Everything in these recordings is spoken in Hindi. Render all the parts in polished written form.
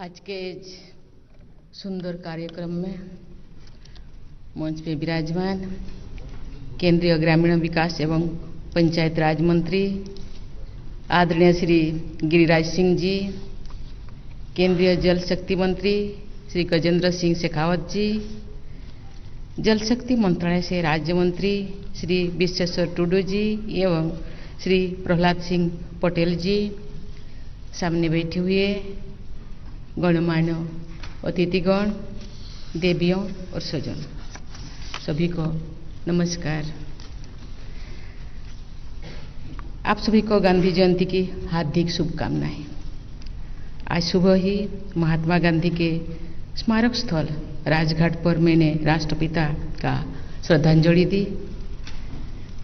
आज के इस सुंदर कार्यक्रम में मंच पे विराजमान केंद्रीय ग्रामीण विकास एवं पंचायत राज मंत्री आदरणीय श्री गिरिराज सिंह जी, केंद्रीय जल शक्ति मंत्री श्री गजेंद्र सिंह शेखावत जी, जल शक्ति मंत्रालय से राज्य मंत्री श्री विश्वेश्वर टुडू जी एवं श्री प्रहलाद सिंह पटेल जी, सामने बैठे हुए गणमान्य अतिथिगण, देवियों और स्वजन, सभी को नमस्कार। आप सभी को गांधी जयंती की हार्दिक शुभकामनाएं। आज सुबह ही महात्मा गांधी के स्मारक स्थल राजघाट पर मैंने राष्ट्रपिता का श्रद्धांजलि दी।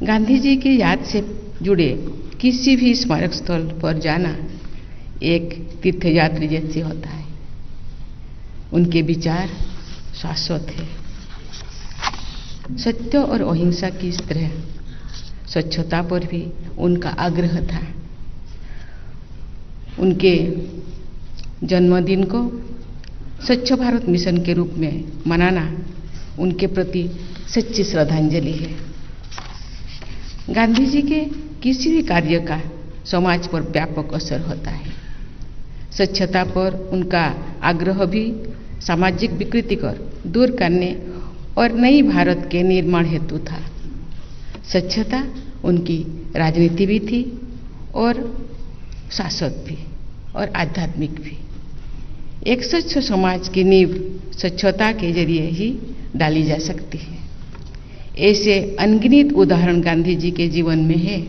गांधी जी की याद से जुड़े किसी भी स्मारक स्थल पर जाना एक तीर्थयात्री जैसे होता है। उनके विचार शाश्वत है। सत्य और अहिंसा की तरह स्वच्छता पर भी उनका आग्रह था। उनके जन्मदिन को स्वच्छ भारत मिशन के रूप में मनाना उनके प्रति सच्ची श्रद्धांजलि है। गांधी जी के किसी भी कार्य का समाज पर व्यापक असर होता है। स्वच्छता पर उनका आग्रह भी सामाजिक विकृति कर दूर करने और नई भारत के निर्माण हेतु था। स्वच्छता उनकी राजनीति भी थी और शाश्वत भी और आध्यात्मिक भी। एक स्वच्छ समाज की नींव स्वच्छता के जरिए ही डाली जा सकती है। ऐसे अनगिनत उदाहरण गांधी जी के जीवन में है,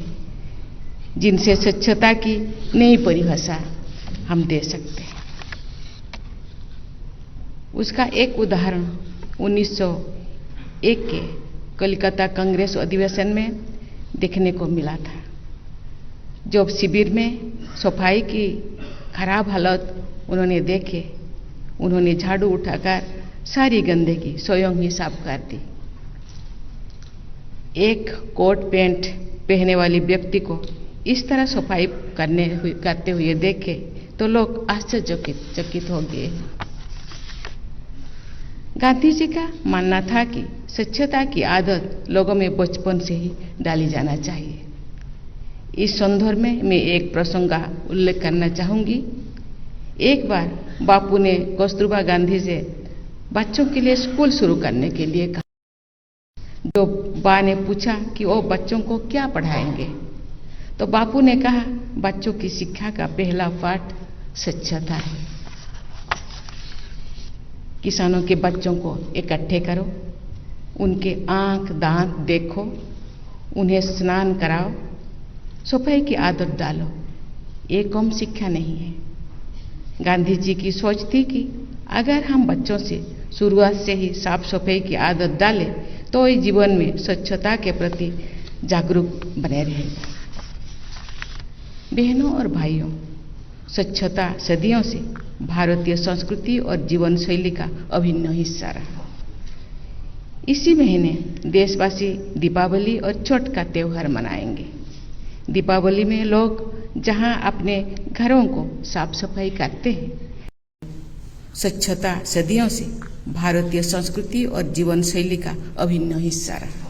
जिनसे स्वच्छता की नई परिभाषा हम दे सकते हैं। उसका एक उदाहरण 1901 के कलकत्ता कांग्रेस अधिवेशन में देखने को मिला था। जब शिविर में सफाई की खराब हालत उन्होंने देखे, उन्होंने झाड़ू उठाकर सारी गंदगी स्वयं ही साफ कर दी। एक कोट पैंट पहने वाले व्यक्ति को इस तरह सफाई करते हुए देखे तो लोग आश्चर्यचकित हो गए। गांधी जी का मानना था कि स्वच्छता की आदत लोगों में बचपन से ही डाली जाना चाहिए। इस संदर्भ में मैं एक प्रसंग का उल्लेख करना चाहूंगी। एक बार बापू ने कस्तूरबा गांधी से बच्चों के लिए स्कूल शुरू करने के लिए कहा। जो बा ने पूछा कि वो बच्चों को क्या पढ़ाएंगे, तो बापू ने कहा, बच्चों की शिक्षा का पहला पाठ स्वच्छता है। किसानों के बच्चों को इकट्ठे करो, उनके आंख दांत देखो, उन्हें स्नान कराओ, सफाई की आदत डालो। ये कम शिक्षा नहीं है। गांधी जी की सोच थी कि अगर हम बच्चों से शुरुआत से ही साफ सफाई की आदत डालें तो इस जीवन में स्वच्छता के प्रति जागरूक बने रहेगा। बहनों और भाइयों, स्वच्छता सदियों से भारतीय संस्कृति और जीवन शैली का अभिन्न हिस्सा रहा। इसी महीने देशवासी दीपावली और छठ का त्योहार मनाएंगे। दीपावली में लोग जहां अपने घरों को साफ सफाई करते हैं, स्वच्छता सदियों से भारतीय संस्कृति और जीवन शैली का अभिन्न हिस्सा रहा।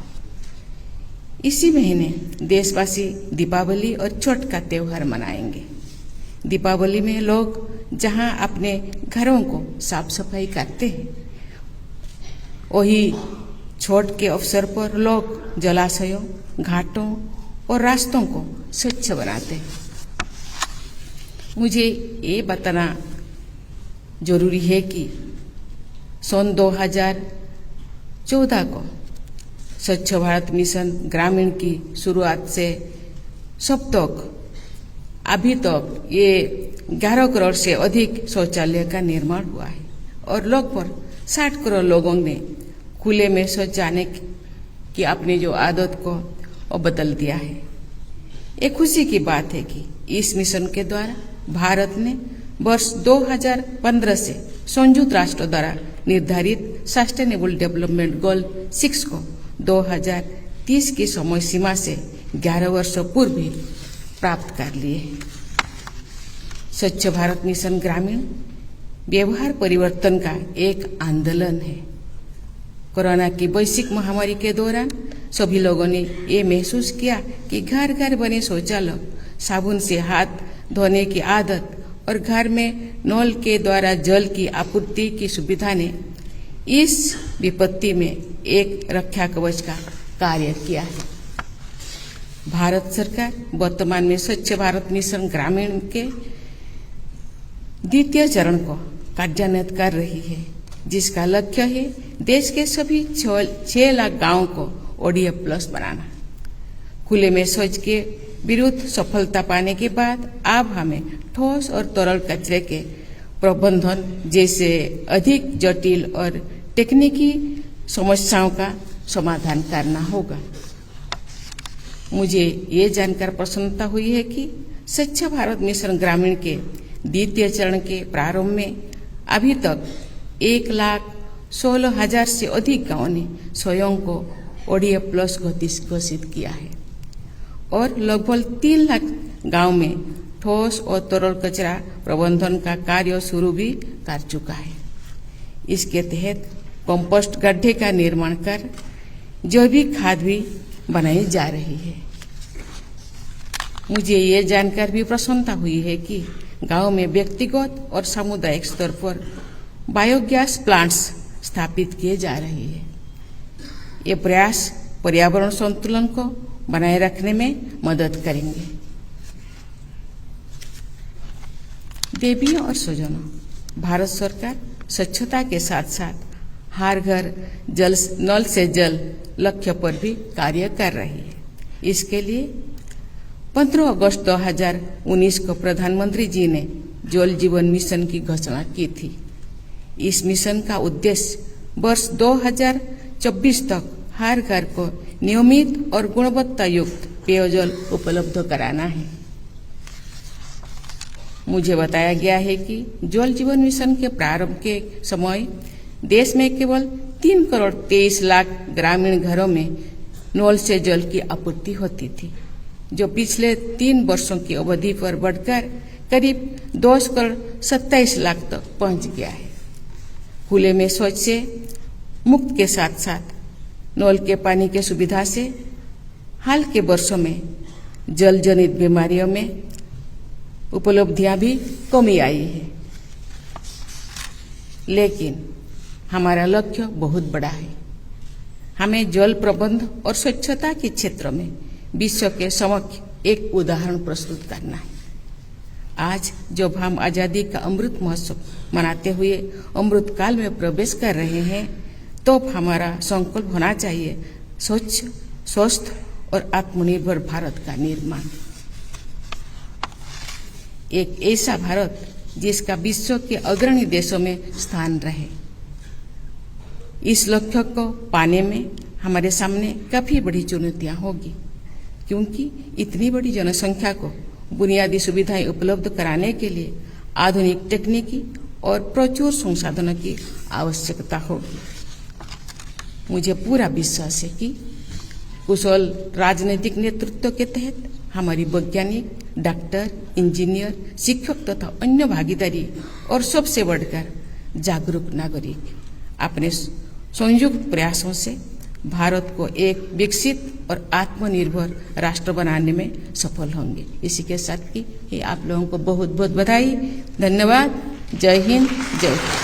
इसी महीने देशवासी दीपावली और छठ का त्योहार मनाएंगे। दीपावली में लोग जहां अपने घरों को साफ सफाई करते हैं, वही छठ के अवसर पर लोग जलाशयों, घाटों और रास्तों को स्वच्छ बनाते हैं। मुझे ये बताना जरूरी है कि सन 2014 को स्वच्छ भारत मिशन ग्रामीण की शुरुआत से अब तक अभी तक ये 11 करोड़ से अधिक शौचालय का निर्माण हुआ है और लगभग 60 करोड़ लोगों ने खुले में शौच जाने की अपनी जो आदत को बदल दिया है। एक खुशी की बात है कि इस मिशन के द्वारा भारत ने वर्ष 2015 से संयुक्त राष्ट्र द्वारा निर्धारित सस्टेनेबल डेवलपमेंट गोल 6 को 2030 की समय सीमा से 11 वर्षों पूर्व ही प्राप्त कर लिए। स्वच्छ भारत मिशन ग्रामीण व्यवहार परिवर्तन का एक आंदोलन है। कोरोना की वैश्विक महामारी के दौरान सभी लोगों ने ये महसूस किया कि घर घर बने शौचालय, साबुन से हाथ धोने की आदत और घर में नल के द्वारा जल की आपूर्ति की सुविधा ने इस विपत्ति में एक रक्षा कवच का कार्य किया है। भारत सरकार वर्तमान में स्वच्छ भारत मिशन ग्रामीण के द्वितीय चरण को कार्यान्वित कर रही है, जिसका लक्ष्य है देश के सभी 6 लाख गांवों को ODF प्लस बनाना। खुले में शौच के विरुद्ध सफलता पाने के बाद अब हमें ठोस और तरल कचरे के प्रबंधन जैसे अधिक जटिल और तकनीकी समस्याओं का समाधान करना होगा। मुझे ये जानकर प्रसन्नता हुई है कि स्वच्छ भारत मिशन ग्रामीण के द्वितीय चरण के प्रारंभ में अभी तक 1,16,000 से अधिक गांवों ने स्वयं को ODF प्लस घोषित किया है और लगभग 3 लाख गांव में ठोस और तरल कचरा प्रबंधन का कार्य शुरू भी कर चुका है। इसके तहत कंपोस्ट गड्ढे का निर्माण कर जैविक खाद भी बनाई जा रही है। मुझे ये जानकर भी प्रसन्नता हुई है कि गांव में व्यक्तिगत और सामुदायिक स्तर पर बायोगैस प्लांट्स स्थापित किए जा रहे हैं। ये प्रयास पर्यावरण संतुलन को बनाए रखने में मदद करेंगे। देवियों और स्वजनों, भारत सरकार स्वच्छता के साथ साथ हर घर नल से जल लक्ष्य पर भी कार्य कर रही है। इसके लिए 15 अगस्त 2019 को प्रधानमंत्री जी ने जल जीवन मिशन की घोषणा की थी। इस मिशन का उद्देश्य वर्ष 2024 तक हर घर को नियमित और गुणवत्ता युक्त पेयजल उपलब्ध कराना है। मुझे बताया गया है कि जल जीवन मिशन के प्रारंभ के समय देश में केवल 3 करोड़ 23 लाख ग्रामीण घरों में नल से जल की आपूर्ति होती थी, जो पिछले 3 वर्षों की अवधि पर बढ़कर करीब 2 करोड़ 27 लाख तक पहुंच गया है। खुले में शौच से मुक्त के साथ साथ नल के पानी की सुविधा से हाल के वर्षों में जल जनित बीमारियों में उपलब्धियां भी कमी आई है, लेकिन हमारा लक्ष्य बहुत बड़ा है। हमें जल प्रबंध और स्वच्छता के क्षेत्र में विश्व के समक्ष एक उदाहरण प्रस्तुत करना है। आज जब हम आजादी का अमृत महोत्सव मनाते हुए अमृत काल में प्रवेश कर रहे हैं, तो हमारा संकल्प होना चाहिए स्वच्छ, स्वस्थ और आत्मनिर्भर भारत का निर्माण। एक ऐसा भारत जिसका विश्व के अग्रणी देशों में स्थान रहे। इस लक्ष्य को पाने में हमारे सामने काफी बड़ी चुनौतियां होगी, क्योंकि इतनी बड़ी जनसंख्या को बुनियादी सुविधाएं उपलब्ध कराने के लिए आधुनिक तकनीकी और प्रचुर संसाधनों की आवश्यकता होगी। मुझे पूरा विश्वास है कि कुशल राजनीतिक नेतृत्व के तहत हमारी वैज्ञानिक, डॉक्टर, इंजीनियर, शिक्षक तथा अन्य भागीदारी और सबसे बढ़कर जागरूक नागरिक अपने संयुक्त प्रयासों से भारत को एक विकसित और आत्मनिर्भर राष्ट्र बनाने में सफल होंगे। इसी के साथ ही आप लोगों को बहुत बहुत बधाई, धन्यवाद। जय हिंद, जय भारत।